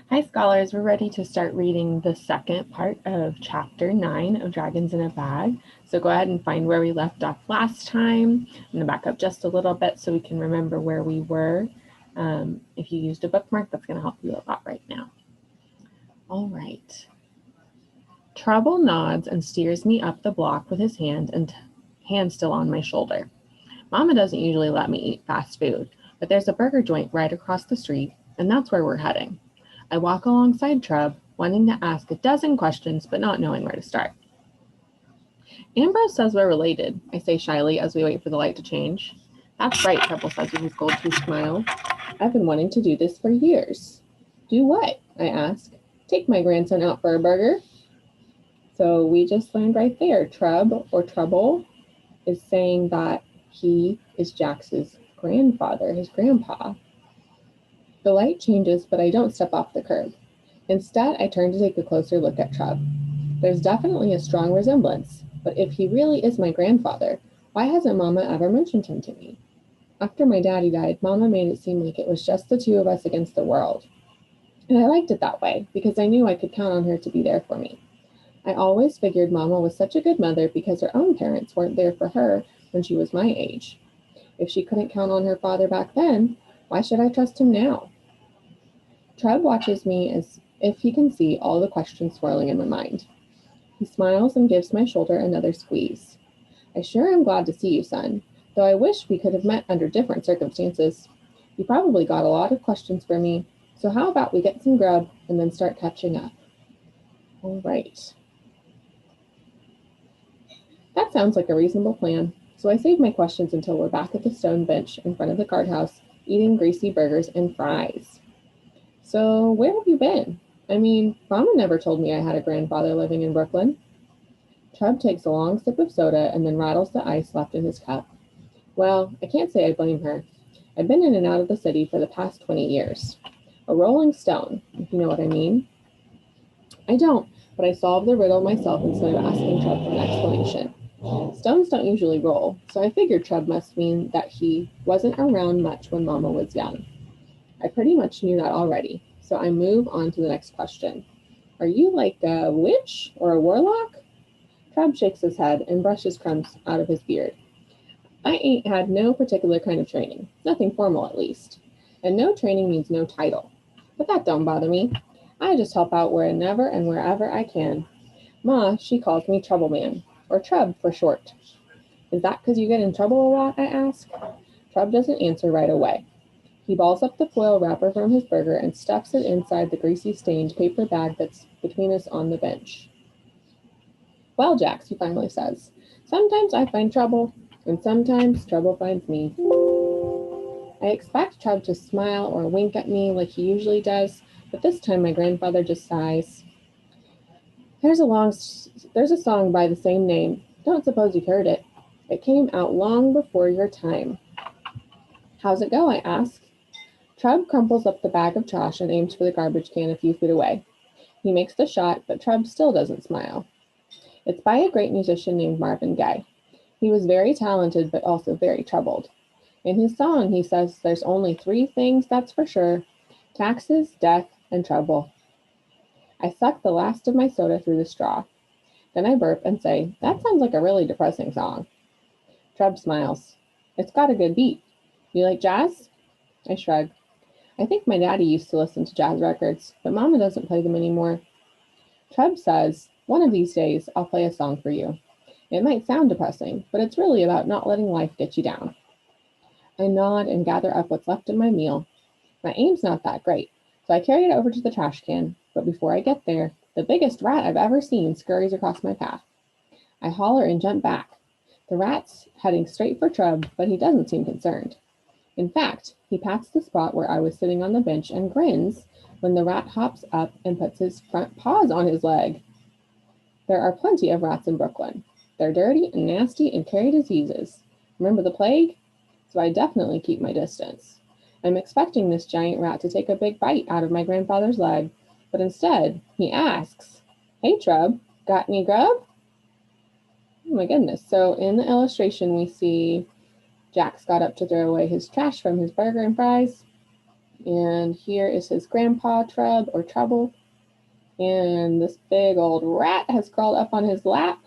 Hi, scholars. We're ready to start reading the second part of Chapter 9 of Dragons in a Bag. So go ahead and find where we left off last time. I'm going to back up just a little bit so we can remember where we were. If you used a bookmark, that's going to help you a lot right now. All right. Trouble nods and steers me up the block with his hand still on my shoulder. Mama doesn't usually let me eat fast food, but there's a burger joint right across the street, and that's where we're heading. I walk alongside Trub, wanting to ask a dozen questions, but not knowing where to start. Ambrose says we're related, I say shyly as we wait for the light to change. That's right, Trouble says with his gold-toothed smile. I've been wanting to do this for years. Do what? I ask. Take my grandson out for a burger. So we just learned right there, Trub, or Trouble, is saying that he is Jax's grandfather, his grandpa. The light changes, but I don't step off the curb. Instead, I turn to take a closer look at Trub. There's definitely a strong resemblance, but if he really is my grandfather, why hasn't Mama ever mentioned him to me? After my daddy died, Mama made it seem like it was just the two of us against the world. And I liked it that way, because I knew I could count on her to be there for me. I always figured Mama was such a good mother because her own parents weren't there for her when she was my age. If she couldn't count on her father back then, why should I trust him now? Trub watches me as if he can see all the questions swirling in my mind. He smiles and gives my shoulder another squeeze. I sure am glad to see you, son, though I wish we could have met under different circumstances. You probably got a lot of questions for me, so how about we get some grub and then start catching up? All right. That sounds like a reasonable plan, so I save my questions until we're back at the stone bench in front of the guardhouse, eating greasy burgers and fries. So, where have you been? I mean, Mama never told me I had a grandfather living in Brooklyn. Trub takes a long sip of soda and then rattles the ice left in his cup. Well, I can't say I blame her. I've been in and out of the city for the past 20 years. A rolling stone, if you know what I mean. I don't, but I solved the riddle myself instead of asking Trub for an explanation. Stones don't usually roll, so I figured Trub must mean that he wasn't around much when Mama was young. I pretty much knew that already, so I move on to the next question. Are you like a witch or a warlock? Trub shakes his head and brushes crumbs out of his beard. I ain't had no particular kind of training, nothing formal at least. And no training means no title. But that don't bother me. I just help out wherever and wherever I can. Ma, she calls me Trouble Man, or Trub for short. Is that 'cause you get in trouble a lot? I ask. Trub doesn't answer right away. He balls up the foil wrapper from his burger and stuffs it inside the greasy stained paper bag that's between us on the bench. Well, Jax, he finally says, sometimes I find trouble, and sometimes trouble finds me. I expect Trub to smile or wink at me like he usually does, but this time my grandfather just sighs. There's a song by the same name. Don't suppose you've heard it. It came out long before your time. How's it go? I ask. Trub crumples up the bag of trash and aims for the garbage can a few feet away. He makes the shot, but Trub still doesn't smile. It's by a great musician named Marvin Gaye. He was very talented, but also very troubled. In his song, he says there's only 3 things that's for sure: taxes, death, and trouble. I suck the last of my soda through the straw. Then I burp and say, that sounds like a really depressing song. Trub smiles. It's got a good beat. You like jazz? I shrug. I think my daddy used to listen to jazz records, but Mama doesn't play them anymore. Trub says, one of these days I'll play a song for you. It might sound depressing, but it's really about not letting life get you down. I nod and gather up what's left of my meal. My aim's not that great, so I carry it over to the trash can, but before I get there, the biggest rat I've ever seen scurries across my path. I holler and jump back. The rat's heading straight for Trub, but he doesn't seem concerned. In fact, he pats the spot where I was sitting on the bench and grins when the rat hops up and puts his front paws on his leg. There are plenty of rats in Brooklyn. They're dirty and nasty and carry diseases. Remember the plague? So I definitely keep my distance. I'm expecting this giant rat to take a big bite out of my grandfather's leg, but instead, he asks, hey Trub, got any grub? Oh my goodness. So in the illustration, we see Jax got up to throw away his trash from his burger and fries. And here is his grandpa, Trub, or Trouble. And this big old rat has crawled up on his lap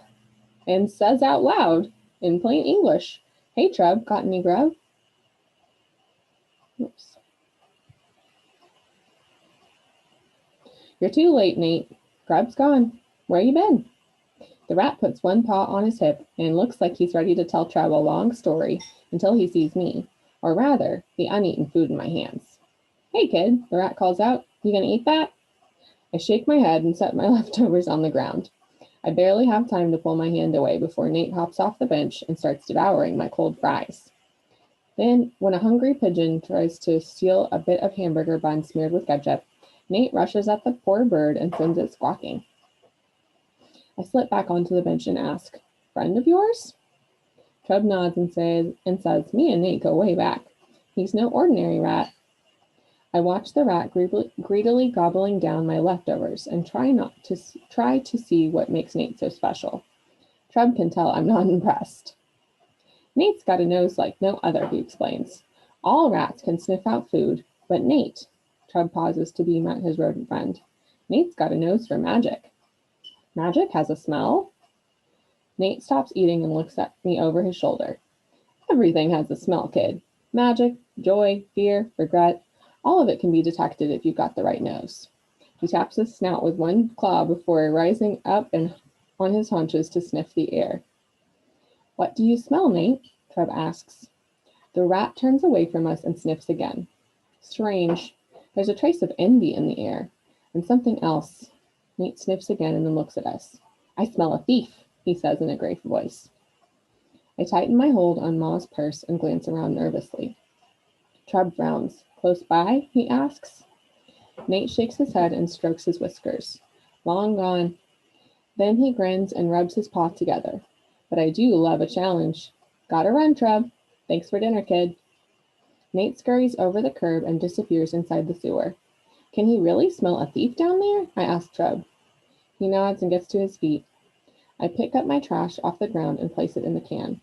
and says out loud in plain English, "Hey, Trub, got any grub?" Oops. "You're too late, Nate. Grub's gone. Where you been?" The rat puts one paw on his hip and looks like he's ready to tell Trub a long story until he sees me, or rather, the uneaten food in my hands. "Hey, kid," the rat calls out. "You gonna eat that?" I shake my head and set my leftovers on the ground. I barely have time to pull my hand away before Nate hops off the bench and starts devouring my cold fries. Then, when a hungry pigeon tries to steal a bit of hamburger bun smeared with ketchup, Nate rushes at the poor bird and sends it squawking. I slip back onto the bench and ask, "Friend of yours?" Trub nods and says, "Me and Nate go way back. He's no ordinary rat." I watch the rat greedily gobbling down my leftovers and try to see what makes Nate so special. Trub can tell I'm not impressed. "Nate's got a nose like no other," he explains. "All rats can sniff out food, but Nate," Trub pauses to beam at his rodent friend, "Nate's got a nose for magic." "Magic has a smell?" Nate stops eating and looks at me over his shoulder. "Everything has a smell, kid. Magic, joy, fear, regret, all of it can be detected if you've got the right nose." He taps his snout with one claw before rising up and on his haunches to sniff the air. "What do you smell, Nate?" Trub asks. The rat turns away from us and sniffs again. Strange. There's a trace of envy in the air, and something else. Nate sniffs again and then looks at us. "I smell a thief," he says in a grave voice. I tighten my hold on Ma's purse and glance around nervously. Trub frowns. "Close by?" he asks. Nate shakes his head and strokes his whiskers. "Long gone." Then he grins and rubs his paws together. "But I do love a challenge. Gotta run, Trub. Thanks for dinner, kid." Nate scurries over the curb and disappears inside the sewer. "Can he really smell a thief down there?" I ask Trub. He nods and gets to his feet. I pick up my trash off the ground and place it in the can.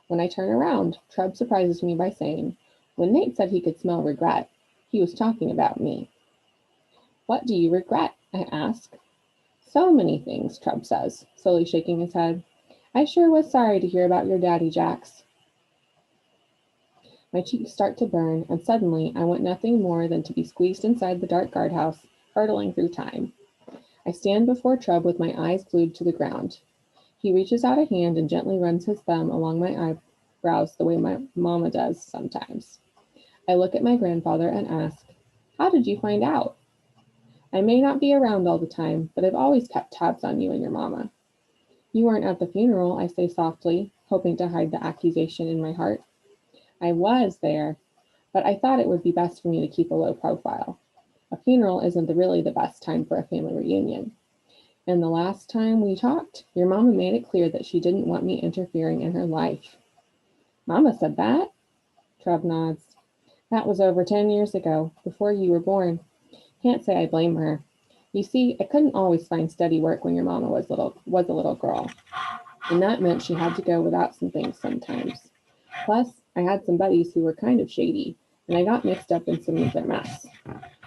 When I turn around, Trub surprises me by saying, "When Nate said he could smell regret, he was talking about me." "What do you regret?" I ask. "So many things," Trub says, slowly shaking his head. "I sure was sorry to hear about your daddy, Jax." My cheeks start to burn, and suddenly I want nothing more than to be squeezed inside the dark guardhouse, hurtling through time. I stand before Trub with my eyes glued to the ground. He reaches out a hand and gently runs his thumb along my eyebrows the way my mama does sometimes. I look at my grandfather and ask, "How did you find out?" "I may not be around all the time, but I've always kept tabs on you and your mama." "You weren't at the funeral," I say softly, hoping to hide the accusation in my heart. "I was there, but I thought it would be best for me to keep a low profile. A funeral isn't really the best time for a family reunion. And the last time we talked, your mama made it clear that she didn't want me interfering in her life." "Mama said that?" Trub nods. "That was over 10 years ago, before you were born. Can't say I blame her. You see, I couldn't always find steady work when your mama was a little girl, and that meant she had to go without some things sometimes. Plus, I had some buddies who were kind of shady, and I got mixed up in some of their mess.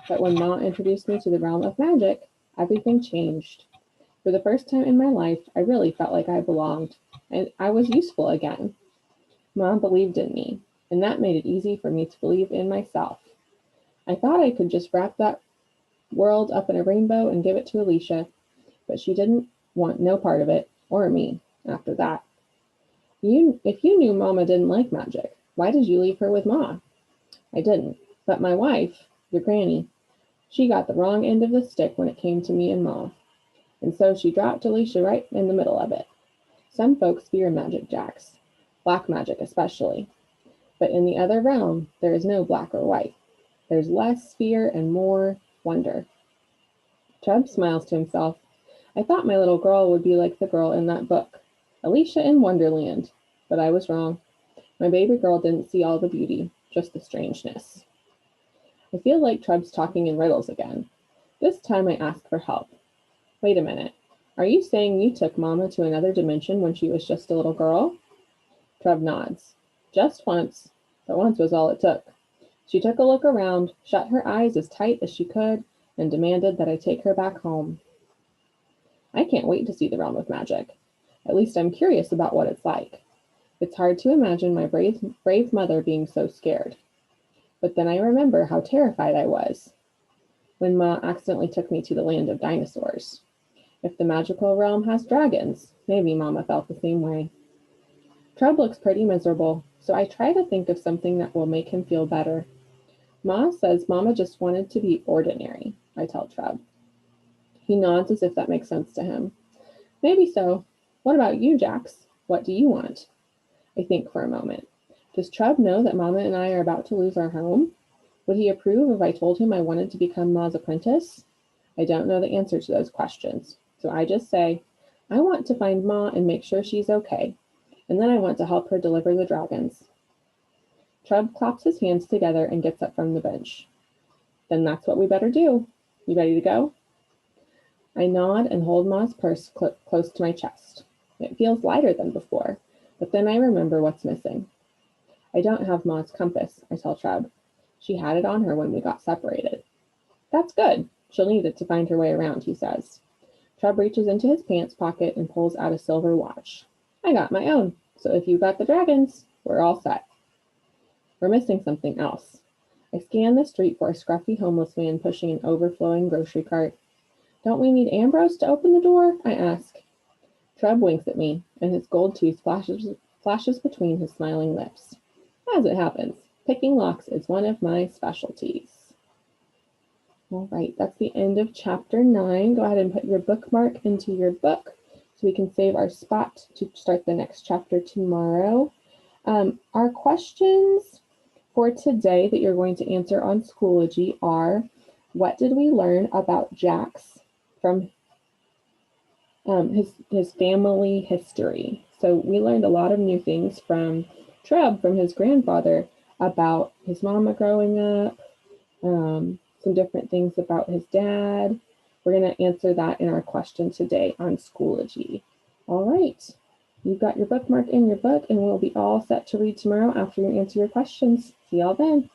But when Ma introduced me to the realm of magic, everything changed. For the first time in my life, I really felt like I belonged, and I was useful again. Mom believed in me, and that made it easy for me to believe in myself. I thought I could just wrap that world up in a rainbow and give it to Alicia, but she didn't want no part of it, or me, after that. If you knew Mama didn't like magic, why did you leave her with Ma?" "I didn't, but my wife, your granny, she got the wrong end of the stick when it came to me and Ma, and so she dropped Alicia right in the middle of it. Some folks fear magic, Jax, black magic especially, but in the other realm, there is no black or white. There's less fear and more wonder." Chubb smiles to himself. "I thought my little girl would be like the girl in that book, Alicia in Wonderland, but I was wrong. My baby girl didn't see all the beauty, just the strangeness." I feel like Chubb's talking in riddles again. This time I ask for help. "Wait a minute. Are you saying you took Mama to another dimension when she was just a little girl?" Trub nods. "Just once, but once was all it took. She took a look around, shut her eyes as tight as she could, and demanded that I take her back home. I can't wait to see the realm of magic. At least I'm curious about what it's like. It's hard to imagine my brave mother being so scared. But then I remember how terrified I was when Ma accidentally took me to the land of dinosaurs. If the magical realm has dragons, maybe Mama felt the same way. Trub looks pretty miserable, so I try to think of something that will make him feel better. Ma says Mama just wanted to be ordinary, I tell Trub. He nods as if that makes sense to him. Maybe so. What about you, Jax? What do you want? I think for a moment. Does Trub know that Mama and I are about to lose our home? Would he approve if I told him I wanted to become Ma's apprentice? I don't know the answer to those questions, so I just say, I want to find Ma and make sure she's okay, and then I want to help her deliver the dragons. Trub claps his hands together and gets up from the bench. Then that's what we better do. You ready to go? I nod and hold Ma's purse close to my chest. It feels lighter than before, but then I remember what's missing. I don't have Ma's compass, I tell Trub. She had it on her when we got separated. That's good. She'll need it to find her way around, he says. Trub reaches into his pants pocket and pulls out a silver watch. I got my own, so if you got the dragons, we're all set. We're missing something else. I scan the street for a scruffy homeless man pushing an overflowing grocery cart. Don't we need Ambrose to open the door? I ask. Trub winks at me, and his gold tooth flashes between his smiling lips. As it happens, picking locks is one of my specialties. All right, that's the end of chapter 9. Go ahead and put your bookmark into your book so we can save our spot to start the next chapter tomorrow. Our questions for today that you're going to answer on Schoology are, what did we learn about Jax from his family history? So we learned a lot of new things from Trub, from his grandfather, about his mama growing up, some different things about his dad. We're going to answer that in our question today on Schoology. All right, you've got your bookmark in your book, and we'll be all set to read tomorrow after you answer your questions. See y'all then.